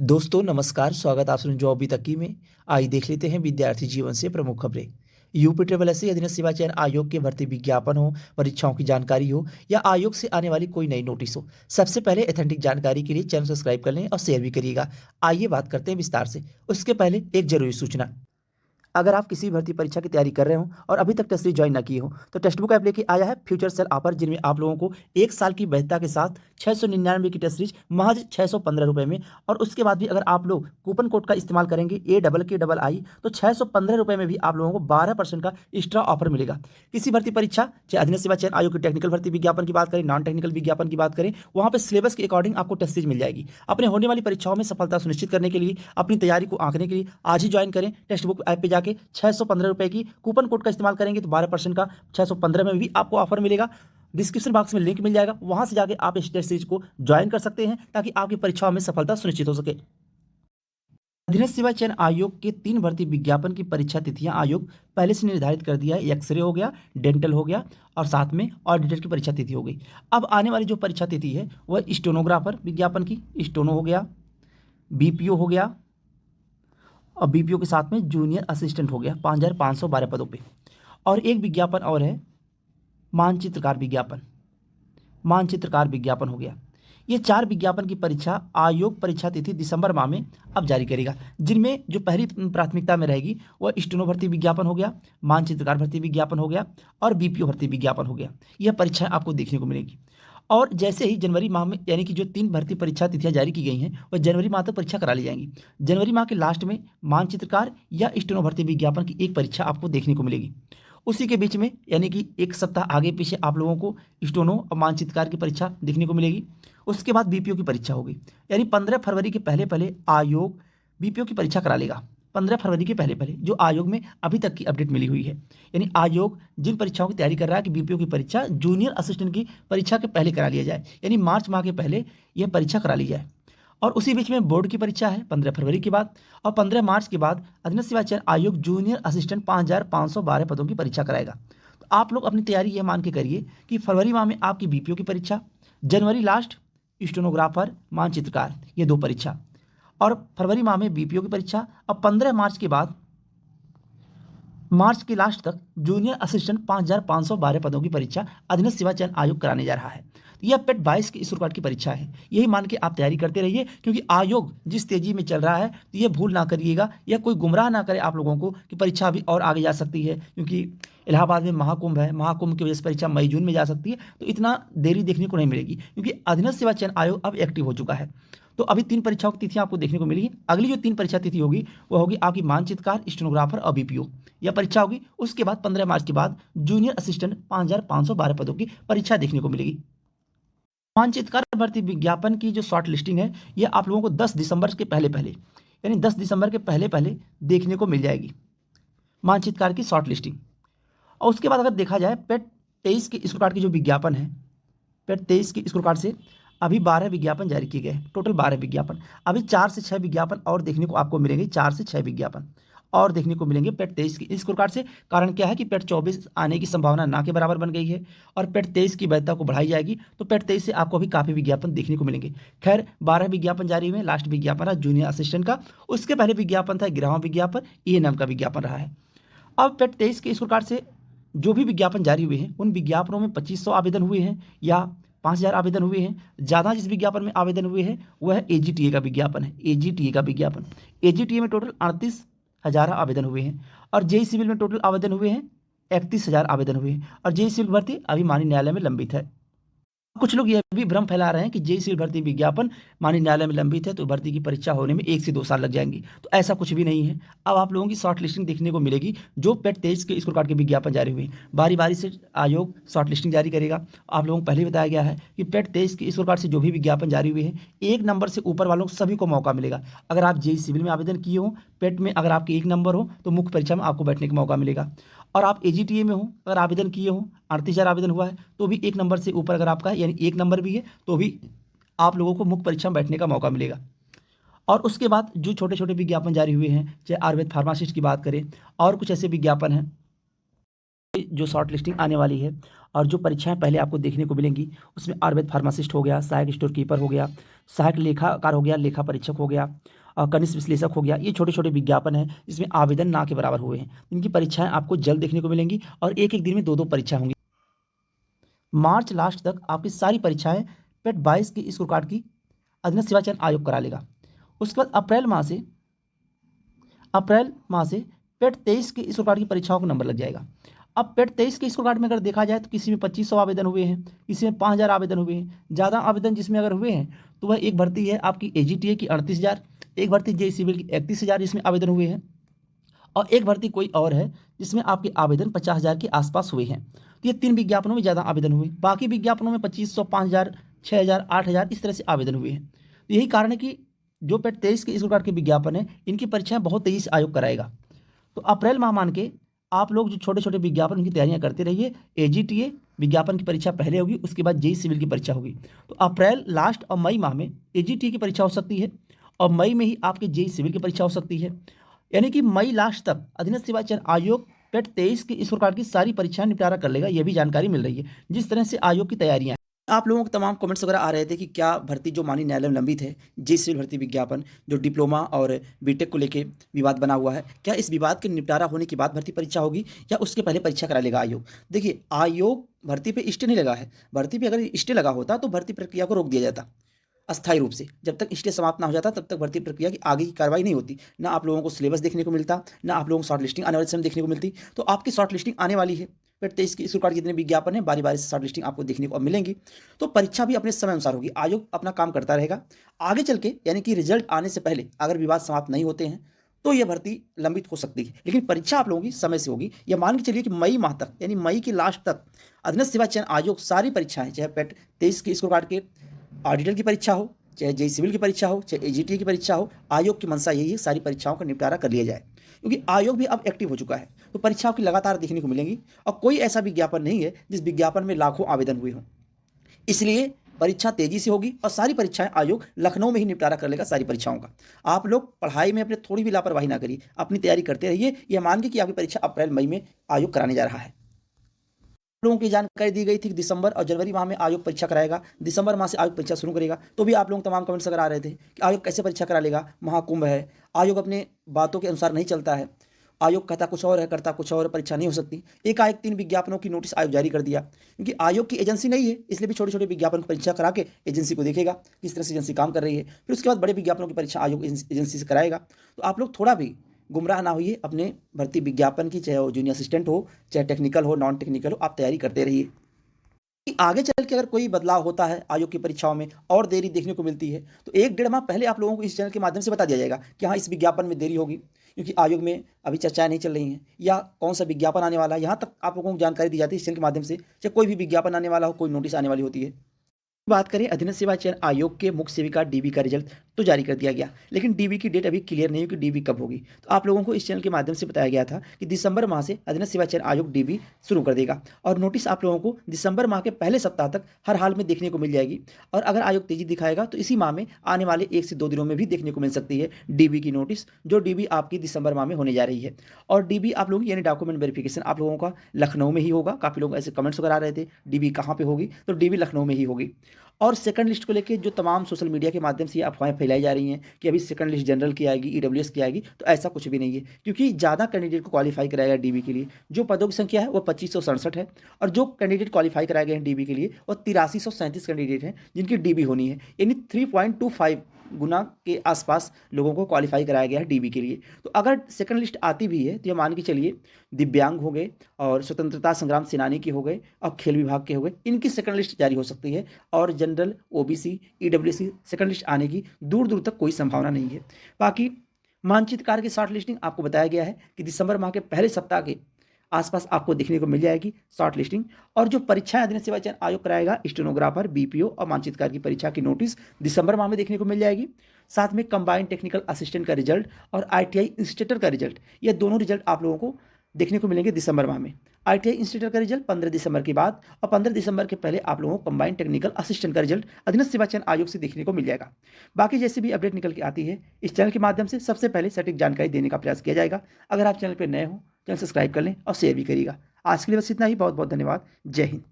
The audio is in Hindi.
दोस्तों नमस्कार, स्वागत आप सुन जो अभी तक की में। आइए देख लेते हैं विद्यार्थी जीवन से प्रमुख खबरें। यूपी ट्रिपल एस अधीनस्थ सेवा चयन आयोग के भर्ती विज्ञापन हो, परीक्षाओं की जानकारी हो या आयोग से आने वाली कोई नई नोटिस हो, सबसे पहले ऑथेंटिक जानकारी के लिए चैनल सब्सक्राइब कर लें और शेयर भी करिएगा। आइए बात करते हैं विस्तार से। उसके पहले एक जरूरी सूचना। अगर आप किसी भर्ती परीक्षा की तैयारी कर रहे हो और अभी तक टेस्ट सीरीज ज्वाइन ना की हो तो टेक्स्ट बुक ऐप लेके आया है फ्यूचर सेल ऑफर, जिनमें आप लोगों को 1 साल की वैधता के साथ 699 की टेस्ट सीरीज महज 615 रुपये में, और उसके बाद भी अगर आप लोग कूपन कोड का इस्तेमाल करेंगे AKKI तो 615 रुपये में भी आप लोगों को 12% का एक्स्ट्रा ऑफर मिलेगा। किसी भर्ती परीक्षा चाहे अधीनस्थ सेवा चयन आयोग की टेक्निकल भर्ती विज्ञापन की बात करें, नॉन टेक्निकल विज्ञापन की बात करें, वहाँ पर सिलेबस के अकॉर्डिंग आपको टेस्ट सीरीज मिल जाएगी। अपने होने वाली परीक्षाओं में सफलता सुनिश्चित करने के लिए, अपनी तैयारी को आंकने के लिए आज ही ज्वाइन करें। टेक्स्ट बुक ऐप पे जाके 615 रुपये की कूपन कोड का इस्तेमाल करेंगे तो 12% का 615 में भी आपको ऑफर मिलेगा। डिस्क्रिप्शन बॉक्स में लिंक मिल जाएगा, वहां से जाके आप इस टेस्ट सीरीज को ज्वाइन कर सकते हैं ताकि आपकी परीक्षाओं में सफलता सुनिश्चित हो सके। अधीनस्थ सेवा चयन आयोग के 3 भर्ती विज्ञापन की परीक्षा तिथियां आयोग पहले से निर्धारित कर दिया है। एक्सरे हो गया, डेंटल हो गया और साथ में ऑडिटर की परीक्षा तिथि हो गई। अब आने वाली जो परीक्षा तिथि है वह स्टेनोग्राफर विज्ञापन की, स्टेनो हो गया, BPO हो गया और BPO के साथ में जूनियर असिस्टेंट हो गया 5512 पदों पे। और एक विज्ञापन और है मानचित्रकार विज्ञापन, मानचित्रकार विज्ञापन हो गया। ये 4 विज्ञापन की परीक्षा आयोग परीक्षा तिथि दिसंबर माह में अब जारी करेगा, जिनमें जो पहली प्राथमिकता में रहेगी वह स्टेनो भर्ती विज्ञापन हो गया, मानचित्रकार भर्ती विज्ञापन हो गया और BPO भर्ती विज्ञापन हो गया। यह परीक्षाएं आपको देखने को मिलेगी। और जैसे ही जनवरी माह में, यानी कि जो 3 भर्ती परीक्षा तिथियां जारी की गई हैं वह जनवरी माह तक परीक्षा करा ली जाएंगी। जनवरी माह के लास्ट में मानचित्रकार या स्टेनो भर्ती विज्ञापन की एक परीक्षा आपको देखने को मिलेगी। उसी के बीच में यानी कि एक सप्ताह आगे पीछे आप लोगों को स्टेनो और मानचित्रकार की परीक्षा देखने को मिलेगी। उसके बाद BPO की परीक्षा होगी, यानी 15 फरवरी के पहले पहले आयोग BPO की परीक्षा करा लेगा। 15 फरवरी के पहले पहले जो आयोग में अभी तक की अपडेट मिली हुई है, यानी आयोग जिन परीक्षाओं की तैयारी कर रहा है कि BPO की परीक्षा जूनियर असिस्टेंट की परीक्षा के पहले करा लिया जाए, यानी मार्च माह के पहले यह परीक्षा करा ली जाए। और उसी बीच में बोर्ड की परीक्षा है 15 फरवरी के बाद, और 15 मार्च के बाद अधीनस्थ सेवा चयन आयोग जूनियर असिस्टेंट 5512 पदों की परीक्षा कराएगा। तो आप लोग अपनी तैयारी यह मान के करिए कि फरवरी माह में आपकी BPO की परीक्षा, जनवरी लास्ट स्टेनोग्राफर मानचित्रकार, ये 2 परीक्षा, और फरवरी माह में BPO की परीक्षा। अब 15 मार्च के बाद मार्च के लास्ट तक जूनियर असिस्टेंट 5512 पदों की परीक्षा अधीनस्थ सेवा चयन आयोग कराने जा रहा है। यह पेट 22 की स्कोर कार्ड की परीक्षा है। यही मान के आप तैयारी करते रहिए, क्योंकि आयोग जिस तेजी में चल रहा है तो ये भूल ना करिएगा, या कोई गुमराह ना करे आप लोगों को कि परीक्षा अभी और आगे जा सकती है, क्योंकि इलाहाबाद में महाकुंभ है, महाकुंभ की वजह से परीक्षा मई जून में जा सकती है। तो इतना देरी देखने को नहीं मिलेगी, क्योंकि अधीनस्थ सेवा चयन आयोग अब एक्टिव हो चुका है। तो अभी 3 परीक्षाओं की तिथियां आपको देखने को मिलेगी। अगली जो 3 परीक्षा तिथि होगी वह होगी आपकी मानचित्रकार, स्टेनोग्राफर और BPO, यह परीक्षा होगी। उसके बाद 15 मार्च के बाद जूनियर असिस्टेंट 5512 पदों की परीक्षा देखने को मिलेगी। मानचित्रकार भर्ती विज्ञापन की जो शॉर्ट लिस्टिंग है यह आप लोगों को 10 दिसंबर के पहले पहले, यानी 10 दिसंबर के पहले पहले देखने को मिल जाएगी मानचित्रकार की शॉर्ट लिस्टिंग। और उसके बाद अगर देखा जाए पेट 23 के स्कोर कार्ड की जो विज्ञापन है, पेट 23 के स्कोर कार्ड से अभी 12 विज्ञापन जारी किए गए, टोटल 12 विज्ञापन। अभी 4 से 6 विज्ञापन और देखने को आपको मिलेंगे, 4 से 6 विज्ञापन और देखने को मिलेंगे पेट 23 की स्कोर कार्ड से। कारण क्या है कि पेट 24 आने की संभावना ना के बराबर बन गई है और पेट 23 की वैधता को बढ़ाई जाएगी, तो पेट 23 से आपको अभी काफ़ी विज्ञापन देखने को मिलेंगे। खैर 12 विज्ञापन जारी हुए, लास्ट विज्ञापन रहा जूनियर असिस्टेंट का, उसके पहले विज्ञापन था 11वां विज्ञापन ENM का विज्ञापन रहा है। अब पेट 23 के स्कोर कार्ड से जो भी विज्ञापन जारी हुए हैं उन विज्ञापनों में 2500 आवेदन हुए हैं या 5000 आवेदन हुए हैं। ज़्यादा जिस विज्ञापन में आवेदन हुए हैं वह है AGTA का विज्ञापन है, AGTA का विज्ञापन। AGTA में टोटल 38,000 आवेदन हुए हैं और JEE सिविल में टोटल आवेदन हुए हैं 31,000 आवेदन हुए हैं, और JEE सिविल भर्ती अभी माननीय न्यायालय में लंबित है। कुछ लोग यह भी भ्रम फैला रहे हैं कि JEE सिविल भर्ती विज्ञापन माननीय न्यायालय में लंबित है तो भर्ती की परीक्षा होने में 1 से 2 साल लग जाएंगी, तो ऐसा कुछ भी नहीं है। अब आप लोगों की शॉर्ट लिस्टिंग देखने को मिलेगी। जो पेट 23 के स्कोर कार्ड के विज्ञापन जारी हुए, बारी बारी से आयोग शॉर्ट लिस्टिंग जारी करेगा। आप लोगों को पहले बताया गया है कि पेट 23 के स्कोर कार्ड से जो भी विज्ञापन जारी हुए हैं 1 नंबर से ऊपर वालों को सभी को मौका मिलेगा। अगर आप JEE सिविल में आवेदन किए हो, पेट में अगर आपके 1 नंबर हो तो मुख्य परीक्षा में आपको बैठने का मौका मिलेगा। और आप AGTA में हो, अगर आवेदन किए हो, 38,000 आवेदन हुआ है तो भी 1 नंबर से ऊपर अगर आपका है, यानी 1 नंबर भी है, तो भी आप लोगों को मुख्य परीक्षा में बैठने का मौका मिलेगा। और उसके बाद जो छोटे छोटे विज्ञापन जारी हुए हैं, चाहे आयुर्वेद फार्मासिस्ट की बात करें और कुछ ऐसे विज्ञापन हैं जो शॉर्ट लिस्टिंग आने वाली है, और जो परीक्षाएं पहले आपको देखने को मिलेंगी उसमें आयुर्वेद फार्मासिस्ट हो गया, सहायक स्टोर कीपर हो गया, सहायक लेखाकार हो गया, लेखा परीक्षक हो गया, कनिष्ठ विश्लेषक हो गया। ये छोटे छोटे विज्ञापन हैं जिसमें आवेदन ना के बराबर हुए हैं। इनकी परीक्षाएं आपको जल्द देखने को मिलेंगी और एक एक दिन में दो दो परीक्षा होंगी। मार्च लास्ट तक आपकी सारी परीक्षाएं पेट 22 की स्कोर कार्ड की अधीनस्थ सेवा चयन आयोग करा लेगा। उसके बाद अप्रैल माह से पेट 23 के स्कोर कार्ड की परीक्षाओं का नंबर लग जाएगा। अब पेट 23 के स्कोर कार्ड में अगर देखा जाए तो किसी में 2500 आवेदन हुए हैं, किसी में 5000 आवेदन हुए हैं। ज़्यादा आवेदन जिसमें अगर हुए हैं तो वह एक भर्ती है आपकी AGTA की 38,000, एक भर्ती JEE सिविल की 31,000 जिसमें आवेदन हुए हैं, और एक भर्ती कोई और है जिसमें आपके आवेदन 50,000 के आसपास हुए हैं। तो ये 3 विज्ञापनों में ज़्यादा आवेदन हुए। बाकी विज्ञापनों में 2500, 5000, 6000, 8000 इस तरह से आवेदन हुए हैं। तो यही कारण है कि जो पेट 23 के इस प्रकार के विज्ञापन है इनकी परीक्षाएं बहुत तेजी से आयोग कराएगा। तो अप्रैल माह मान के आप लोग जो छोटे छोटे विज्ञापन उनकी तैयारियां करते रहिए। AGTA विज्ञापन की परीक्षा पहले होगी, उसके बाद JEE सिविल की परीक्षा होगी। तो अप्रैल लास्ट और मई माह में AGTA की परीक्षा हो सकती है और मई में ही आपके JEE सिविल की परीक्षा हो सकती है। यानी कि मई लास्ट तक अधीनस्थ सेवा चयन आयोग पेट 23 की इस प्रकार की सारी परीक्षाएं निपटारा कर लेगा। यह भी जानकारी मिल रही है जिस तरह से आयोग की तैयारियां हैं। आप लोगों को तमाम कमेंट्स वगैरह आ रहे थे कि क्या भर्ती जो माननीय न्यायालय में लंबित है, JEE सिविल भर्ती विज्ञापन जो डिप्लोमा और BTech को लेके विवाद बना हुआ है, क्या इस विवाद के निपटारा होने के बाद भर्ती परीक्षा होगी या उसके पहले परीक्षा करा लेगा आयोग? देखिए, आयोग भर्ती पे स्टे नहीं लगा है। भर्ती पे अगर स्टे लगा होता तो भर्ती प्रक्रिया को रोक दिया जाता अस्थायी रूप से। जब तक स्टे समाप्त ना हो जाता तब तक भर्ती प्रक्रिया की आगे की कार्रवाई नहीं होती। ना आप लोगों को सिलेबस देखने को मिलता, ना आप लोगों को शॉर्ट लिस्टिंग आने वाले समय देखने को मिलती। तो आपकी शॉर्ट लिस्टिंग आने वाली है। पेट 23 की स्कोर कार्ड जितने विज्ञापन है बारी बारी से शॉर्ट लिस्टिंग आपको देखने को अब मिलेंगी। तो परीक्षा भी अपने समय अनुसार होगी। आयोग अपना काम करता रहेगा। आगे चल के यानी कि रिजल्ट आने से पहले अगर विवाद समाप्त नहीं होते हैं तो यह भर्ती लंबित हो सकती है, लेकिन परीक्षा आप लोगों की समय से होगी। यह मान के चलिए कि मई माह तक यानी मई के लास्ट तक अधीनस्थ सेवा चयन आयोग सारी परीक्षाएं, चाहे पेट 23 की स्कोर कार्ड के ऑडिटर की परीक्षा हो, चाहे JEE सिविल की परीक्षा हो, चाहे AGTA की परीक्षा हो, आयोग की मंशा यही है सारी परीक्षाओं का निपटारा कर लिया जाए, क्योंकि आयोग भी अब एक्टिव हो चुका है। तो परीक्षाओं की लगातार देखने को मिलेंगी और कोई ऐसा विज्ञापन नहीं है जिस विज्ञापन में लाखों आवेदन हुए हों। इसलिए परीक्षा तेजी से होगी और सारी परीक्षाएं आयोग लखनऊ में ही निपटारा कर लेगा सारी परीक्षाओं का। आप लोग पढ़ाई में अपने थोड़ी भी लापरवाही ना करिए, अपनी तैयारी करते रहिए। यह मान के कि आपकी परीक्षा अप्रैल मई में आयोग कराने जा रहा है। लोगों की जानकारी दी गई थी कि दिसंबर और जनवरी माह में आयोग परीक्षा कराएगा। दिसंबर माह से आयोग परीक्षा शुरू करेगा। तो भी आप लोग तमाम कमेंट्स अगर आ रहे थे कि आयोग कैसे परीक्षा करा लेगा, महाकुंभ है, आयोग अपने बातों के अनुसार नहीं चलता है, आयोग कहता कुछ और है करता कुछ और, परीक्षा नहीं हो सकती। एकाएक 3 विज्ञापनों की नोटिस आयोग जारी कर दिया, क्योंकि आयोग की एजेंसी नहीं है, इसलिए भी छोटे छोटे विज्ञापन की परीक्षा करा के एजेंसी को देखेगा किस तरह से एजेंसी काम कर रही है। फिर उसके बाद बड़े विज्ञापनों की परीक्षा आयोग एजेंसी से कराएगा। तो आप लोग थोड़ा भी गुमराह ना होइए अपने भर्ती विज्ञापन की, चाहे वो जूनियर असिस्टेंट हो, चाहे टेक्निकल हो, नॉन टेक्निकल हो, आप तैयारी करते रहिए। कि आगे चल के अगर कोई बदलाव होता है आयोग की परीक्षाओं में और देरी देखने को मिलती है तो 1 डेढ़ माह पहले आप लोगों को इस चैनल के माध्यम से बता दिया जाएगा कि हाँ, इस विज्ञापन में देरी होगी क्योंकि आयोग में अभी चर्चाएं नहीं चल रही हैं, या कौन सा विज्ञापन आने वाला है। यहाँ तक आप लोगों को जानकारी दी जाती है इस चैनल के माध्यम से। चाहे कोई भी विज्ञापन आने वाला हो, कोई नोटिस आने वाली होती है। बात करें अधीनस्थ सेवा चयन आयोग के मुख्य सेविका DB का रिजल्ट तो जारी कर दिया गया, लेकिन DB की डेट अभी क्लियर नहीं है कि DB कब होगी। तो आप लोगों को इस चैनल के माध्यम से बताया गया था कि दिसंबर माह से अधीनस्थ सेवा चयन आयोग DB शुरू कर देगा और नोटिस आप लोगों को दिसंबर माह के पहले सप्ताह तक हर हाल में देखने को मिल जाएगी। और अगर आयोग तेजी दिखाएगा तो इसी माह में आने वाले 1 से 2 दिनों में भी देखने को मिल सकती है DB की नोटिस, जो DB आपकी दिसंबर माह में होने जा रही है। और DB आप लोगों की यानी डॉक्यूमेंट वेरिफिकेशन आप लोगों का लखनऊ में ही होगा। काफ़ी लोग ऐसे कमेंट्स वगैरह आ रहे थे DB कहाँ पे होगी, तो DB लखनऊ में ही होगी। और सेकंड लिस्ट को लेके जो तमाम सोशल मीडिया के माध्यम से ये अफवाहें फैलाई जा रही हैं कि अभी सेकंड लिस्ट जनरल की आएगी, EWS की आएगी, तो ऐसा कुछ भी नहीं है, क्योंकि ज़्यादा कैंडिडेट को क्वालिफाई कराया गया DB के लिए। जो पदों की संख्या है वो 2567 है और जो कैंडिडेट क्वालिफाई कराए गए हैं DB के लिए वो 8337 कैंडिडेट हैं जिनकी DB होनी है, यानी 3.25 गुना के आसपास लोगों को क्वालिफाई कराया गया है DB के लिए। तो अगर सेकंड लिस्ट आती भी है तो ये मान के चलिए दिव्यांग हो गए और स्वतंत्रता संग्राम सेनानी के हो गए और खेल विभाग के हो गए, इनकी सेकंड लिस्ट जारी हो सकती है। और general, OBC, EWC second list आने की दूर दूर तक कोई संभावना नहीं है। बाकी मानचित्र कार्य की शॉर्ट लिस्टिंग आपको बताया गया है कि दिसंबर माह के पहले सप्ताह के आसपास आपको देखने को मिल जाएगी शॉर्ट लिस्टिंग। और जो परीक्षाएं अधीनस्थ सेवा चयन आयोग कराएगा, स्टेनोग्राफर, BPO और मानचित्रकार की परीक्षा की नोटिस दिसंबर माह में देखने को मिल जाएगी। साथ में कंबाइंड टेक्निकल असिस्टेंट का रिजल्ट और ITI इंस्ट्रक्टर का रिजल्ट, ये दोनों रिजल्ट आप लोगों को देखने को मिलेंगे दिसंबर माह में। ITI इंस्ट्रक्टर का रिजल्ट 15 दिसंबर के बाद और 15 दिसंबर के पहले आप लोगों को कंबाइंड टेक्निकल असिस्टेंट का रिजल्ट अधीनस्थ सेवा चयन आयोग से देखने को मिल जाएगा। बाकी जैसे भी अपडेट निकल के आती है इस चैनल के माध्यम से सबसे पहले सटीक जानकारी देने का प्रयास किया जाएगा। अगर आप चैनल पर नए हो, चैनल सब्सक्राइब कर लें और शेयर भी करिएगा। आज के लिए बस इतना ही। बहुत बहुत धन्यवाद। जय हिंद।